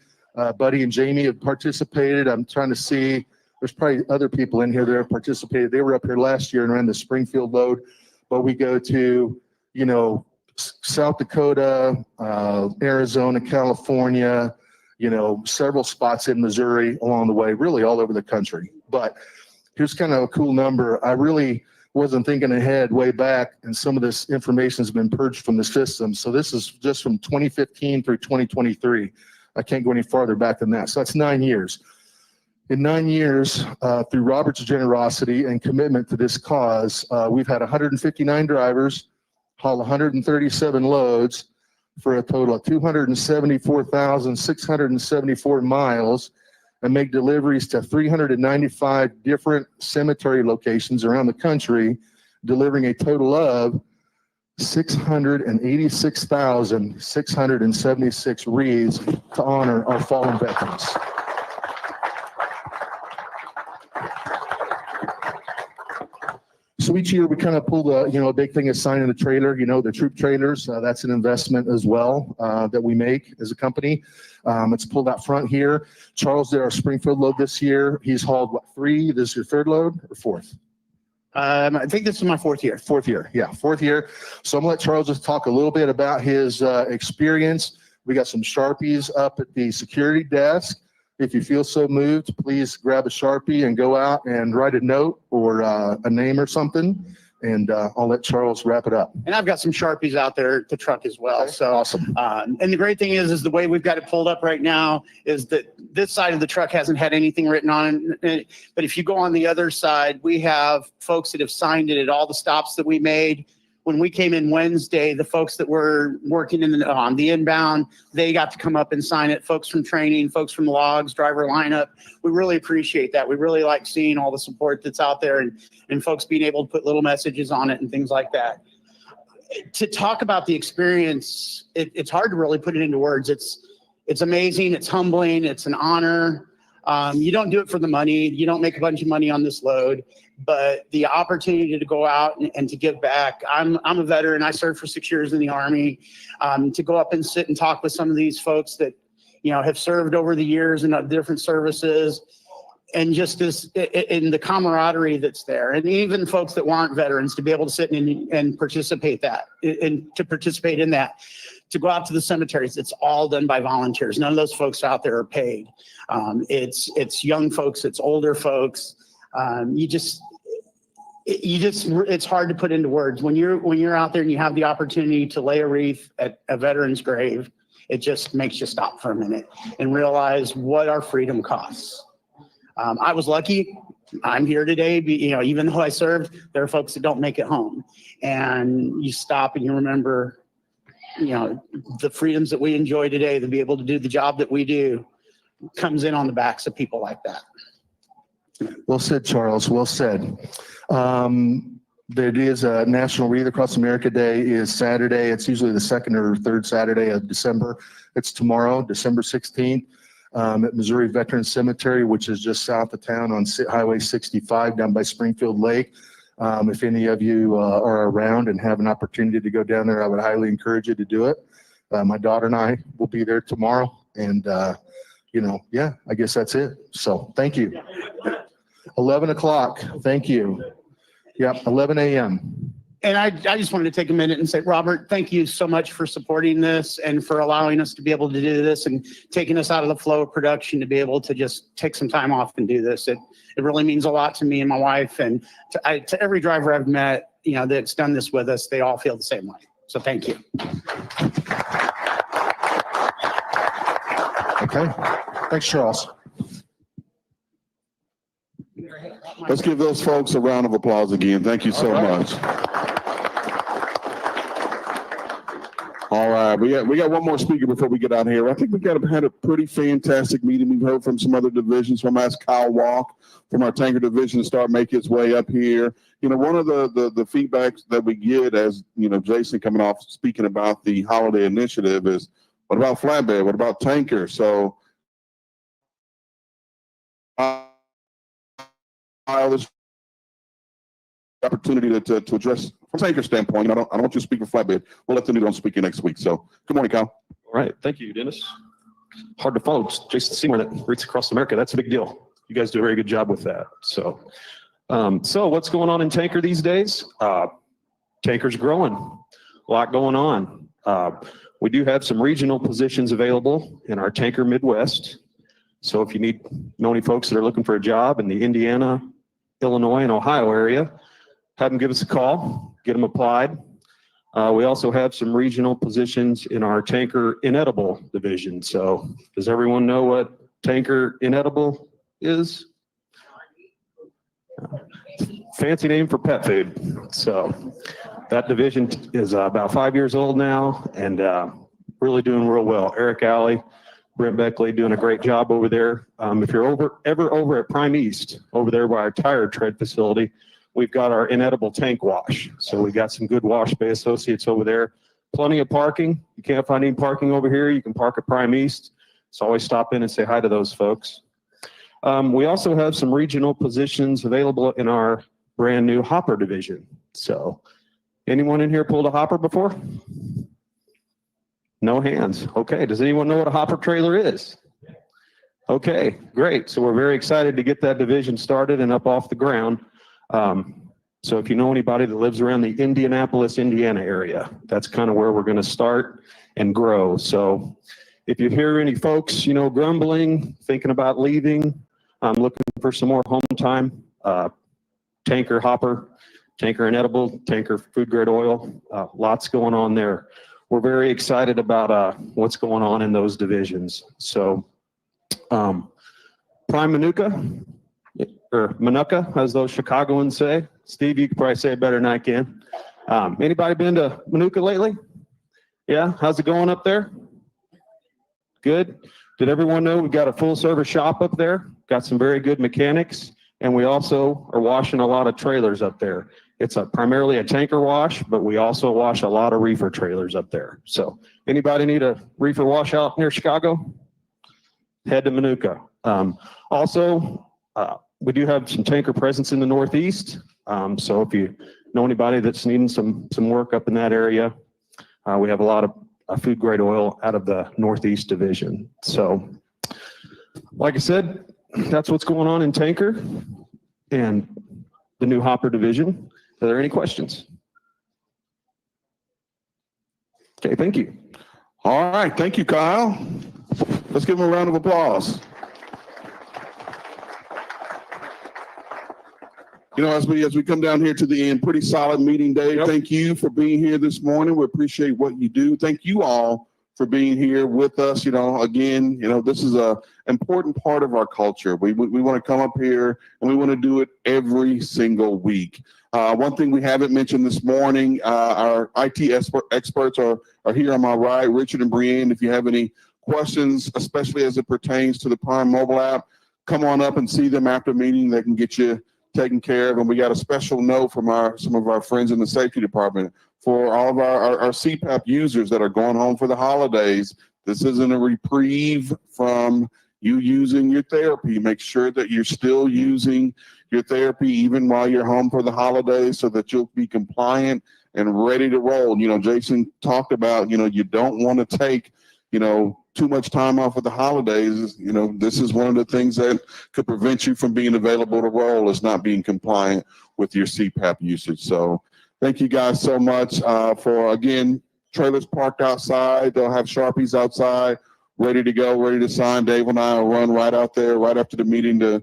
Buddy and Jamie have participated. I'm trying to see, there's probably other people in here that have participated. They were up here last year and ran the Springfield load, but we go to, South Dakota, Arizona, California, several spots in Missouri along the way, really all over the country. But here's kind of a cool number. I really wasn't thinking ahead way back, and some of this information has been purged from the system. So this is just from 2015 through 2023. I can't go any farther back than that. So that's 9 years. In 9 years, through Robert's generosity and commitment to this cause, we've had 159 drivers haul 137 loads for a total of 274,674 miles and make deliveries to 395 different cemetery locations around the country, delivering a total of 686,676 wreaths to honor our fallen veterans. So each year we kind of pull a big thing is signing the trailer, the troop trailers. That's an investment as well that we make as a company. It's pulled out front here. Charles did our Springfield load this year. He's hauled 3? This is your 3rd load or 4th? I think this is my 4th year. 4th year, yeah, 4th year. So I'm gonna let Charles just talk a little bit about his experience. We got some Sharpies up at the security desk. If you feel so moved, please grab a Sharpie and go out and write a note or a name or something. And I'll let Charles wrap it up. And I've got some Sharpies out there at the truck as well. Okay, so awesome. And the great thing is the way we've got it pulled up right now is that this side of the truck hasn't had anything written on it. But if you go on the other side, we have folks that have signed it at all the stops that we made. When we came in Wednesday, the folks that were working on the inbound, they got to come up and sign it. Folks from training, folks from logs, driver lineup. We really appreciate that. We really like seeing all the support that's out there and folks being able to put little messages on it and things like that. To talk about the experience, it's hard to really put it into words. It's amazing. It's humbling. It's an honor. You don't do it for the money. You don't make a bunch of money on this load. But the opportunity to go out and to give back. I'm a veteran. I served for 6 years in the Army. To go up and sit and talk with some of these folks that, have served over the years in different services, and just in the camaraderie that's there, and even folks that aren't veterans to be able to sit and participate in that. To go out to the cemeteries, it's all done by volunteers. None of those folks out there are paid. It's young folks. It's older folks. It's hard to put into words. When you're out there and you have the opportunity to lay a wreath at a veteran's grave, it just makes you stop for a minute and realize what our freedom costs. I was lucky. I'm here today. Even though I served, there are folks that don't make it home, and you stop and you remember, the freedoms that we enjoy today, to be able to do the job that we do, comes in on the backs of people like that. Well said, Charles. Well said. There is a National Wreaths Across America Day is Saturday. It's usually the 2nd or 3rd Saturday of December. It's tomorrow, December 16th, at Missouri Veterans Cemetery, which is just south of town on Highway 65 down by Springfield Lake. If any of you are around and have an opportunity to go down there, I would highly encourage you to do it. My daughter and I will be there tomorrow, and I guess that's it. So thank you. 11 o'clock. Thank you. Yep, 11 a.m. And I just wanted to take a minute and say, Robert, thank you so much for supporting this and for allowing us to be able to do this and taking us out of the flow of production to be able to just take some time off and do this. It really means a lot to me and my wife, and to every driver I've met, you know, that's done this with us. They all feel the same way. So thank you. Okay. Thanks, Charles. Let's give those folks a round of applause again. Thank you so much. All right, we got one more speaker before we get out of here. I think we had a pretty fantastic meeting. We've heard from some other divisions. So I'm going to ask Kyle Walk from our tanker division to start making his way up here. You know, one of the feedbacks that we get as, you know, Jason coming off speaking about the holiday initiative is, what about flatbed? What about tanker? So this opportunity to address from tanker standpoint. I don't want you to speak for flatbed. We'll let the new one speak next week. So good morning, Kyle. All right. Thank you, Dennis. Hard to follow. Jason Seymour, that Wreaths Across America. That's a big deal. You guys do a very good job with that. So what's going on in tanker these days? Tanker's growing. A lot going on. We do have some regional positions available in our tanker Midwest. So if you know any folks that are looking for a job in the Indiana, Illinois, and Ohio area, have them give us a call, get them applied. We also have some regional positions in our tanker inedible division. So does everyone know what tanker inedible is? Fancy name for pet food. So that division is about 5 years old now and really doing real well. Eric Alley, Brent Beckley doing a great job over there. If you're ever over at Prime East, over there by our tire tread facility, we've got our inedible tank wash. So we got some good wash bay associates over there. Plenty of parking. You can't find any parking over here. You can park at Prime East. So always stop in and say hi to those folks. We also have some regional positions available in our brand new hopper division. So anyone in here pulled a hopper before? No hands. Okay. Does anyone know what a hopper trailer is? Okay, great. So we're very excited to get that division started and up off the ground. So if you know anybody that lives around the Indianapolis, Indiana area, that's kind of where we're going to start and grow. So if you hear any folks, you know, grumbling, thinking about leaving, looking for some more home time, tanker hopper, tanker inedible, tanker food grade oil, lots going on there. We're very excited about what's going on in those divisions. So Prime Manuka, or Manuka, as those Chicagoans say. Steve, you could probably say it better than I can. Anybody been to Manuka lately? Yeah, how's it going up there? Good. Did everyone know we've got a full service shop up there? Got some very good mechanics, and we also are washing a lot of trailers up there. It's primarily a tanker wash, but we also wash a lot of reefer trailers up there. So anybody need a reefer wash out near Chicago? Head to Manuka. Also, we do have some tanker presence in the Northeast. So if you know anybody that's needing some work up in that area, we have a lot of food grade oil out of the Northeast division. So like I said, that's what's going on in tanker and the new hopper division. Are there any questions? Okay, thank you. All right, thank you, Kyle. Let's give him a round of applause. You know, as we come down here to the end, pretty solid meeting day. Yep. Thank you for being here this morning. We appreciate what you do. Thank you all for being here with us. You know, again, you know, this is a important part of our culture. We want to come up here and we want to do it every single week. One thing we haven't mentioned this morning, our IT experts are here on my right, Richard and Brienne. If you have any questions, especially as it pertains to the Prime mobile app, come on up and see them after meeting. They can get you taken care of. And we got a special note from some of our friends in the safety department for all of our CPAP users that are going home for the holidays. This isn't a reprieve from you using your therapy. Make sure that you're still using your therapy even while you're home for the holidays so that you'll be compliant and ready to roll. You know, Jason talked about, you know, you don't want to take, you know, too much time off of the holidays. You know, this is one of the things that could prevent you from being available to roll, is not being compliant with your CPAP usage. So Thank you guys so much for, again, trailers parked outside. They'll have Sharpies outside, ready to go, ready to sign. Dave and I will run right out there, right after the meeting to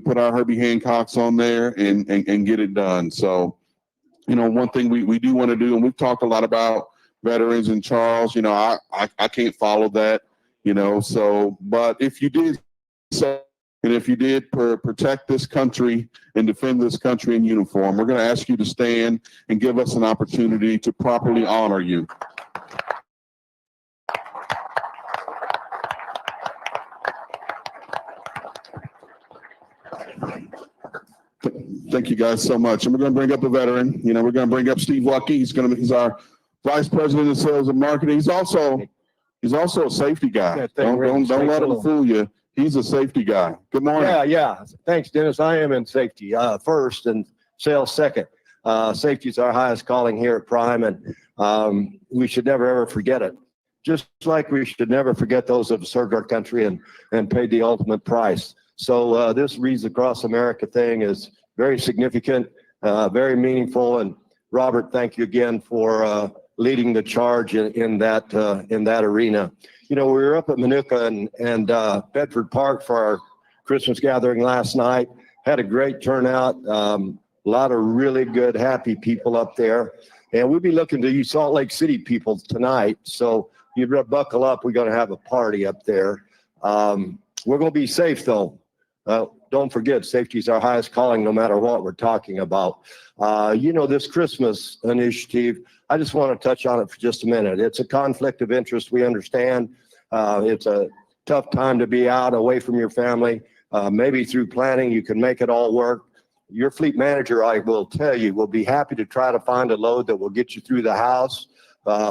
put our Herbie Hancocks on there and get it done. So, you know, one thing we do want to do, and we've talked a lot about veterans and Charles, you know, I can't follow that, you know, so, but if you did, so, and if you did protect this country and defend this country in uniform, we're going to ask you to stand and give us an opportunity to properly honor you. Thank you guys so much. And we're going to bring up a veteran. You know, we're going to bring up Steve Lucky. He's our Vice President of Sales and Marketing. He's also a safety guy. Yeah, Don't let him fool you. He's a safety guy. Good morning. Yeah. Thanks, Dennis. I am in safety first and sales second. Safety is our highest calling here at Prime, and we should never ever forget it. Just like we should never forget those that have served our country and paid the ultimate price. So this Wreaths Across America thing is very significant, very meaningful. And Robert, thank you again for leading the charge in that arena. You know, we were up at Manuka and Bedford Park for our Christmas gathering last night. Had a great turnout. A lot of really good, happy people up there. And we'll be looking to you Salt Lake City people tonight. So you better buckle up. We're going to have a party up there. We're going to be safe, though. Don't forget, safety is our highest calling, no matter what we're talking about. You know, this Christmas initiative, I just want to touch on it for just a minute. It's a conflict of interest. We understand it's a tough time to be out away from your family. Maybe through planning, you can make it all work. Your fleet manager, I will tell you, will be happy to try to find a load that will get you through the house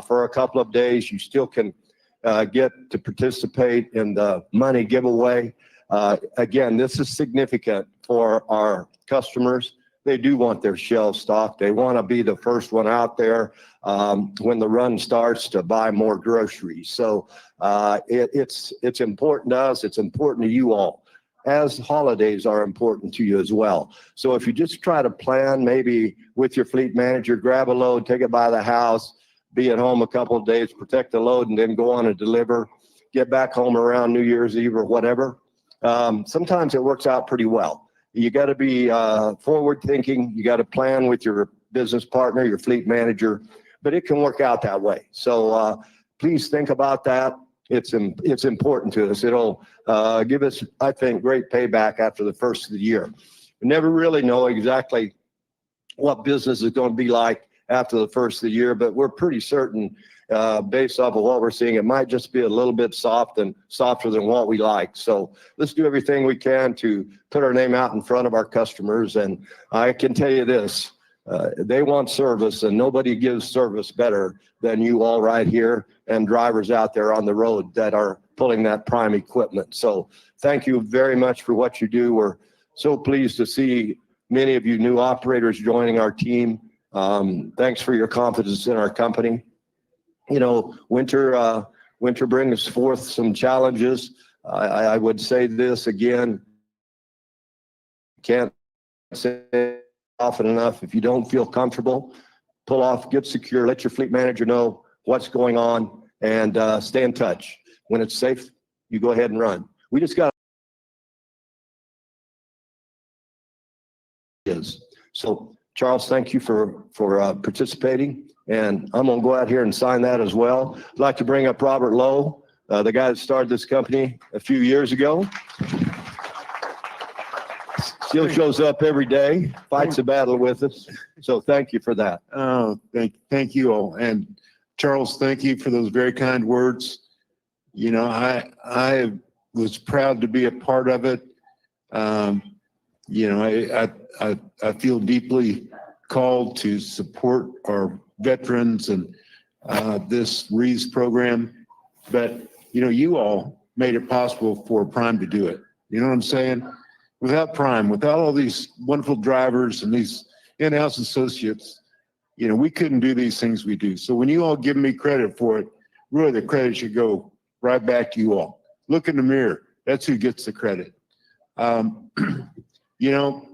for a couple of days. You still can get to participate in the money giveaway. Again, this is significant for our customers. They do want their shelves stocked. They want to be the first one out there when the run starts to buy more groceries. So it's important to us. It's important to you all, as holidays are important to you as well. So if you just try to plan, maybe with your fleet manager, grab a load, take it by the house, be at home a couple of days, protect the load, and then go on and deliver, get back home around New Year's Eve or whatever. Sometimes it works out pretty well. You got to be forward thinking. You got to plan with your business partner, your fleet manager, but it can work out that way. So please think about that. It's important to us. It'll give us, I think, great payback after the first of the year. We never really know exactly what business is going to be like after the first of the year, but we're pretty certain based off of what we're seeing, it might just be a little bit softer than what we like. So let's do everything we can to put our name out in front of our customers. And I can tell you this, they want service, and nobody gives service better than you all right here and drivers out there on the road that are pulling that Prime equipment. So thank you very much for what you do. We're so pleased to see many of you new operators joining our team. Thanks for your confidence in our company. You know, winter brings forth some challenges. I would say this again, can't say it often enough. If you don't feel comfortable, pull off, get secure, let your fleet manager know what's going on, and stay in touch. When it's safe, you go ahead and run. We just got so Charles, thank you for participating. And I'm going to go out here and sign that as well. I'd like to bring up Robert Lowe, the guy that started this company a few years ago. Still shows up every day, fights a battle with us. So thank you for that. Oh, thank you all. And Charles, thank you for those very kind words. You know, I was proud to be a part of it. You know, I feel deeply called to support our veterans and this Wreaths program, but you know, you all made it possible for Prime to do it. You know what I'm saying? Without Prime, without all these wonderful drivers and these in-house associates, you know, we couldn't do these things we do. So when you all give me credit for it, really the credit should go right back to you all. Look in the mirror. That's who gets the credit. You know,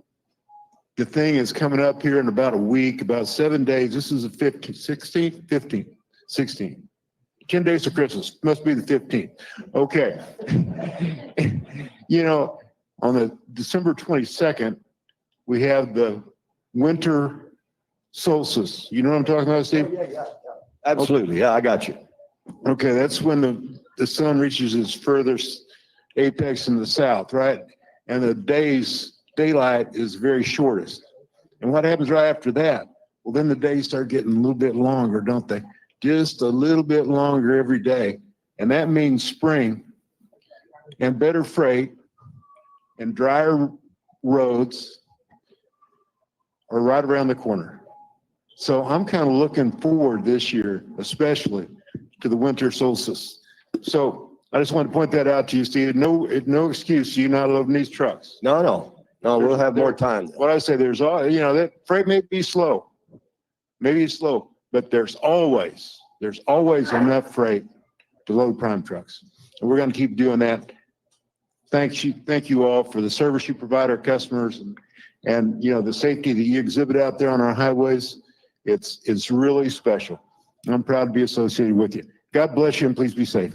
the thing is coming up here in about a week, about 7 days. This is the 15th, 16th, 15th, 16th. 10 days to Christmas, must be the 15th. Okay. You know, on the December 22nd, we have the winter solstice. You know what I'm talking about, Steve? Yeah. Absolutely. Yeah, I got you. Okay, that's when the sun reaches its furthest apex in the south, right? And the daylight is very shortest. And what happens right after that? Well, then the days start getting a little bit longer, don't they? Just a little bit longer every day. And that means spring and better freight and drier roads are right around the corner. So I'm kind of looking forward this year, especially to the winter solstice. So I just want to point that out to you, Steve. No excuse you not loading these trucks. No, we'll have more time. What I say, there's all, that freight may be slow. Maybe it's slow, but there's always enough freight to load prime trucks. And we're going to keep doing that. Thank you all for the service you provide our customers and the safety that you exhibit out there on our highways. It's really special. I'm proud to be associated with you. God bless you and please be safe.